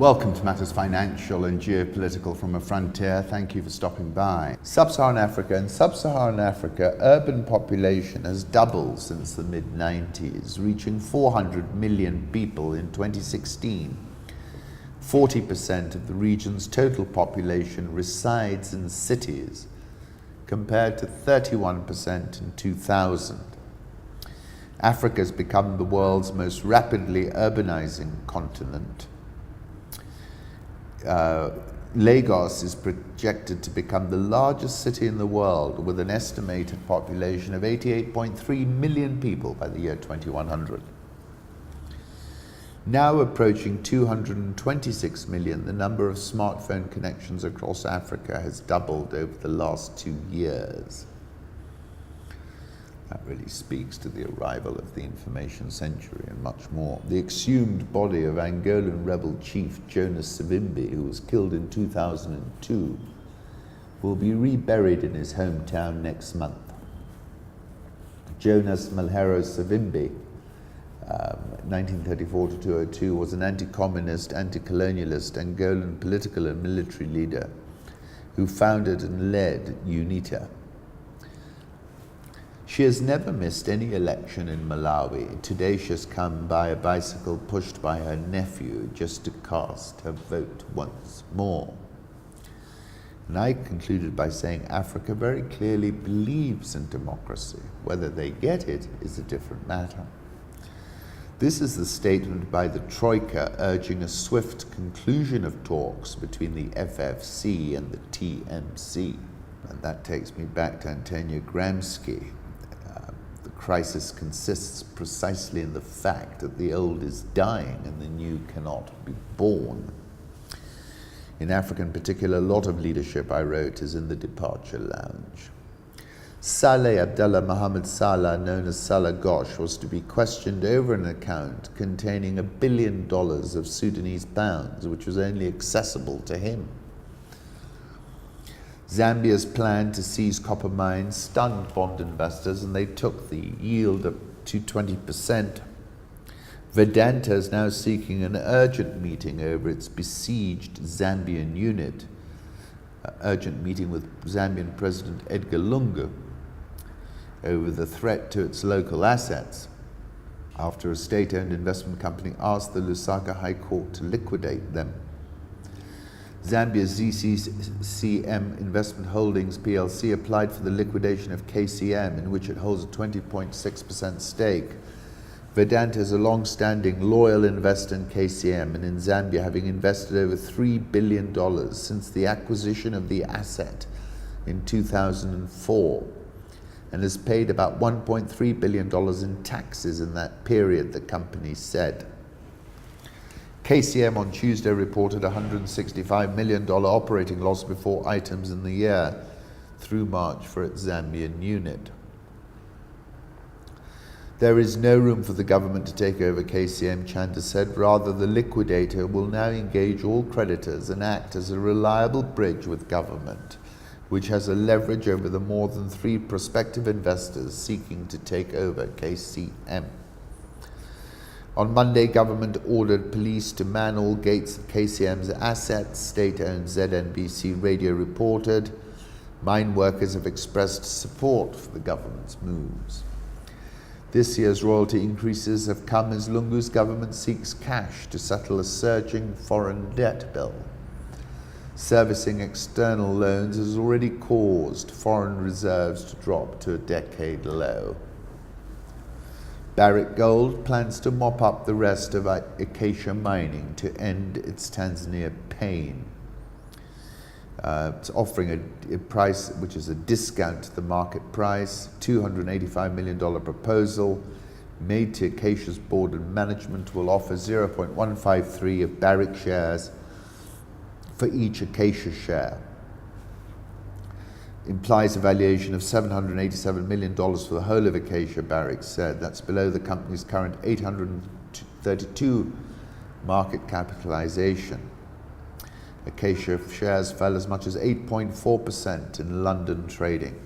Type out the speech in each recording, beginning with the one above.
Welcome to Matters Financial and Geopolitical from a Frontier. Thank you for stopping by. Sub-Saharan Africa. In Sub-Saharan Africa, urban population has doubled since the mid-90s, reaching 400 million people in 2016. 40% of the region's total population resides in cities, compared to 31% in 2000. Africa has become the world's most rapidly urbanizing continent. Lagos is projected to become the largest city in the world with an estimated population of 88.3 million people by the year 2100. Now approaching 226 million, the number of smartphone connections across Africa has doubled over the last 2 years. That really speaks to the arrival of the information century and much more. The exhumed body of Angolan rebel chief Jonas Savimbi, who was killed in 2002, will be reburied in his hometown next month. Jonas Malheiro Savimbi, 1934 to 2002, was an anti-communist, anti-colonialist Angolan political and military leader who founded and led UNITA. She has never missed any election in Malawi. Today she has come by a bicycle pushed by her nephew just to cast her vote once more. And I concluded by saying Africa very clearly believes in democracy. Whether they get it is a different matter. This is the statement by the Troika urging a swift conclusion of talks between the FFC and the TMC. And that takes me back to Antonio Gramsci. The crisis consists precisely in the fact that the old is dying and the new cannot be born. In Africa in particular, a lot of leadership, I wrote, is in the departure lounge. Saleh Abdullah Mohammed Salah, known as Salah Ghosh, was to be questioned over an account containing $1 billion of Sudanese pounds, which was only accessible to him. Zambia's plan to seize copper mines stunned bond investors, and they took the yield up to 20%. Vedanta is now seeking an urgent meeting over its besieged Zambian unit, an urgent meeting with Zambian President Edgar Lungu over the threat to its local assets, after a state-owned investment company asked the Lusaka High Court to liquidate them. Zambia's ZCCM Investment Holdings plc applied for the liquidation of KCM, in which it holds a 20.6% stake. Vedanta is a long-standing loyal investor in KCM and in Zambia, having invested over $3 billion since the acquisition of the asset in 2004, and has paid about $1.3 billion in taxes in that period, the company said. KCM on Tuesday reported a $165 million operating loss before items in the year through March for its Zambian unit. There is no room for the government to take over KCM, Chanda said. Rather, the liquidator will now engage all creditors and act as a reliable bridge with government, which has a leverage over the more than 3 prospective investors seeking to take over KCM. On Monday, government ordered police to man all gates of KCM's assets, state-owned ZNBC radio reported. Mine workers have expressed support for the government's moves. This year's royalty increases have come as Lungu's government seeks cash to settle a surging foreign debt bill. Servicing external loans has already caused foreign reserves to drop to a decade low. Barrick Gold plans to mop up the rest of Acacia mining to end its Tanzania pain. It's offering a price which is a discount to the market price, $285 million proposal made to Acacia's board and management will offer 0.153 of Barrick shares for each Acacia share. Implies a valuation of $787 million for the whole of Acacia, Barrick said. That's below the company's current $832 market capitalization. Acacia shares fell as much as 8.4% in London trading.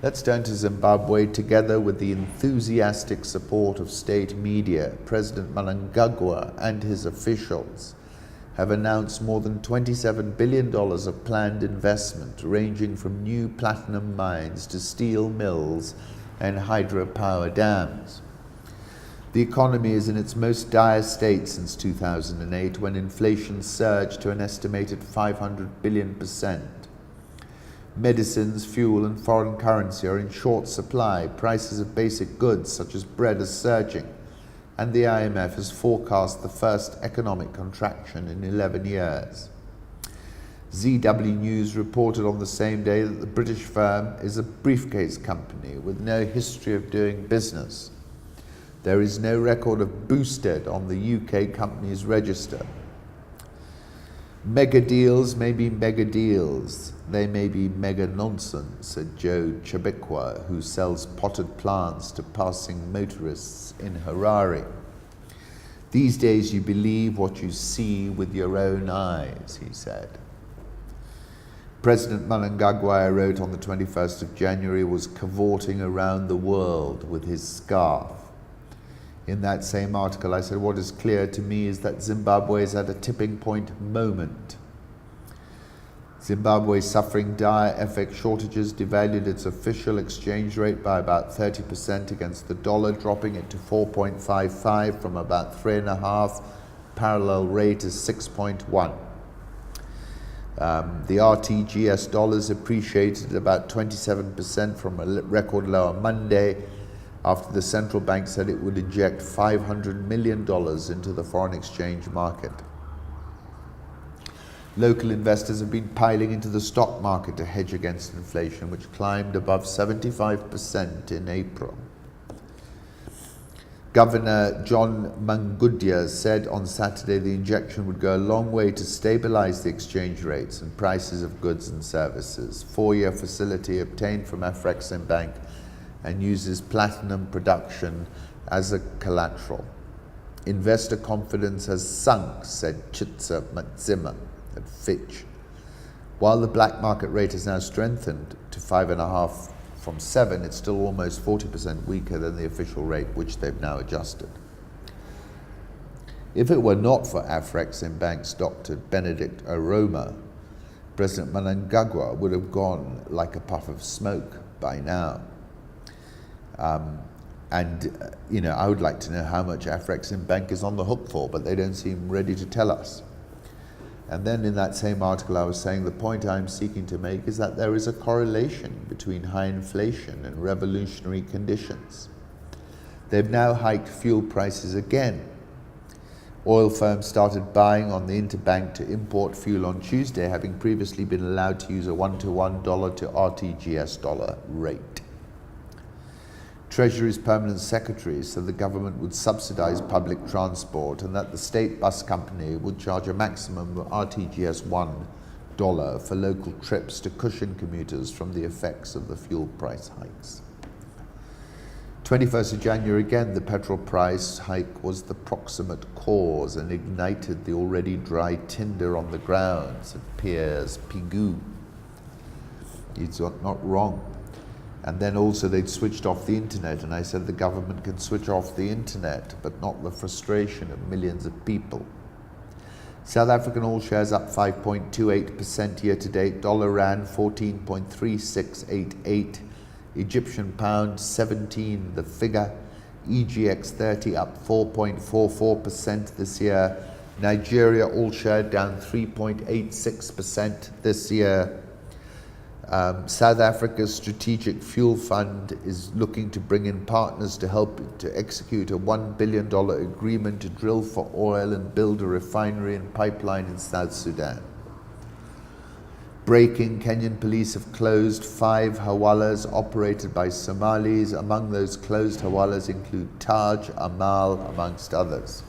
Let's turn to Zimbabwe. Together with the enthusiastic support of state media, President Mnangagwa and his officials have announced more than $27 billion of planned investment, ranging from new platinum mines to steel mills and hydropower dams. The economy is in its most dire state since 2008, when inflation surged to an estimated 500 billion%. Medicines, fuel, and foreign currency are in short supply. Prices of basic goods, such as bread, are surging, and the IMF has forecast the first economic contraction in 11 years. ZW News reported on the same day that the British firm is a briefcase company with no history of doing business. There is no record of Boosted on the UK company's register. Mega deals may be mega deals. They may be mega nonsense, said Joe Chabikwa, who sells potted plants to passing motorists in Harare. These days you believe what you see with your own eyes, he said. President Mnangagwa, wrote on the 21st of January, was cavorting around the world with his scarf. In that same article, I said, what is clear to me is that Zimbabwe is at a tipping point moment. Zimbabwe, suffering dire FX shortages, devalued its official exchange rate by about 30% against the dollar, dropping it to 4.55 from about 3.5. Parallel rate is 6.1. The RTGS dollars appreciated about 27% from a record low on Monday, after the central bank said it would inject $500 million into the foreign exchange market. Local investors have been piling into the stock market to hedge against inflation, which climbed above 75% in April. Governor John Mangudya said on Saturday the injection would go a long way to stabilize the exchange rates and prices of goods and services. 4-year facility obtained from Afreximbank and uses platinum production as a collateral. Investor confidence has sunk, said Chitsa Matsima at Fitch. While the black market rate has now strengthened to 5.5 from 7, it's still almost 40% weaker than the official rate, which they've now adjusted. If it were not for Afreximbank's Dr. Benedict Aroma, President Mnangagwa would have gone like a puff of smoke by now. I would like to know how much Afreximbank is on the hook for, but they don't seem ready to tell us. And then in that same article I was saying the point I'm seeking to make is that there is a correlation between high inflation and revolutionary conditions. They've now hiked fuel prices again. Oil firms started buying on the interbank to import fuel on Tuesday, having previously been allowed to use a 1-to-1 dollar to RTGS dollar rate. Treasury's permanent secretary said the government would subsidize public transport and that the state bus company would charge a maximum of RTGS $1 for local trips to cushion commuters from the effects of the fuel price hikes. 21st of January again, the petrol price hike was the proximate cause and ignited the already dry tinder on the ground, said Piers Pigou. He's not wrong. And then also they'd switched off the internet, and I said the government can switch off the internet, but not the frustration of millions of people. South African oil shares up 5.28% year to date, dollar rand 14.3688, Egyptian pound 17 the figure, EGX 30 up 4.44% this year, Nigeria all share down 3.86% this year. South Africa's Strategic Fuel Fund is looking to bring in partners to help to execute a $1 billion agreement to drill for oil and build a refinery and pipeline in South Sudan. Breaking, Kenyan police have closed 5 hawalas operated by Somalis. Among those closed hawalas include Taj, Amal, amongst others.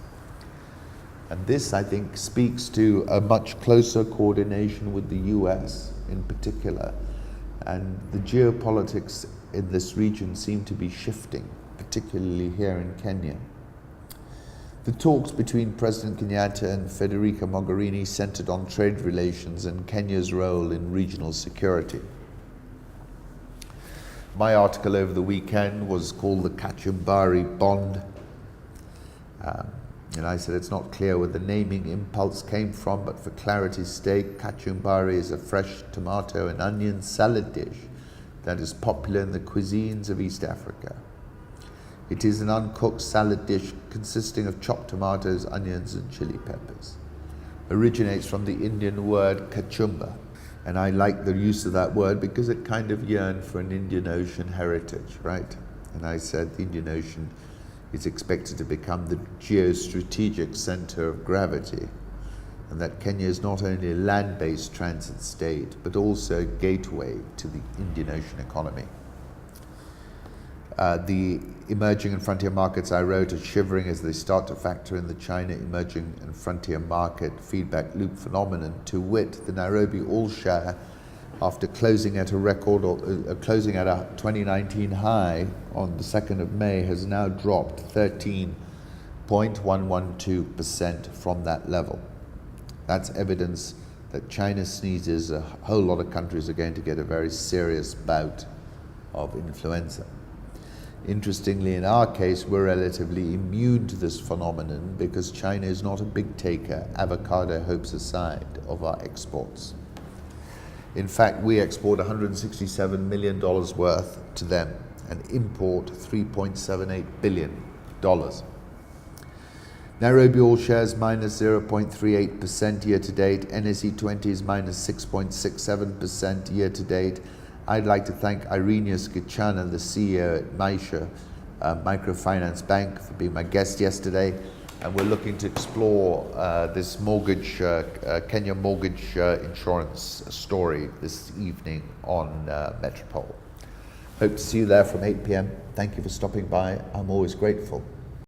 And this, I think, speaks to a much closer coordination with the US in particular. And the geopolitics in this region seem to be shifting, particularly here in Kenya. The talks between President Kenyatta and Federica Mogherini centered on trade relations and Kenya's role in regional security. My article over the weekend was called The Kachumbari Bond. And I said, it's not clear where the naming impulse came from, but for clarity's sake, kachumbari is a fresh tomato and onion salad dish that is popular in the cuisines of East Africa. It is an uncooked salad dish consisting of chopped tomatoes, onions, and chili peppers. Originates from the Indian word kachumba, and I like the use of that word because it kind of yearned for an Indian Ocean heritage, right? And I said the Indian Ocean is expected to become the geostrategic center of gravity, and that Kenya is not only a land-based transit state, but also a gateway to the Indian Ocean economy. The emerging and frontier markets, I wrote, are shivering as they start to factor in the China emerging and frontier market feedback loop phenomenon, to wit, the Nairobi all-share, after closing at a record, or closing at a 2019 high on the 2nd of May, has now dropped 13.112% from that level. That's evidence that China sneezes, a whole lot of countries are going to get a very serious bout of influenza. Interestingly, in our case, we're relatively immune to this phenomenon because China is not a big taker, avocado hopes aside, of our exports. In fact, we export $167 million worth to them and import $3.78 billion. Nairobi all shares minus 0.38% year to date. NSE 20 is minus 6.67% year to date. I'd like to thank Irenius Gichana, the CEO at Maisha Microfinance Bank, for being my guest yesterday. And we're looking to explore this mortgage, Kenya mortgage insurance story this evening on Metropole. Hope to see you there from 8 p.m. Thank you for stopping by. I'm always grateful.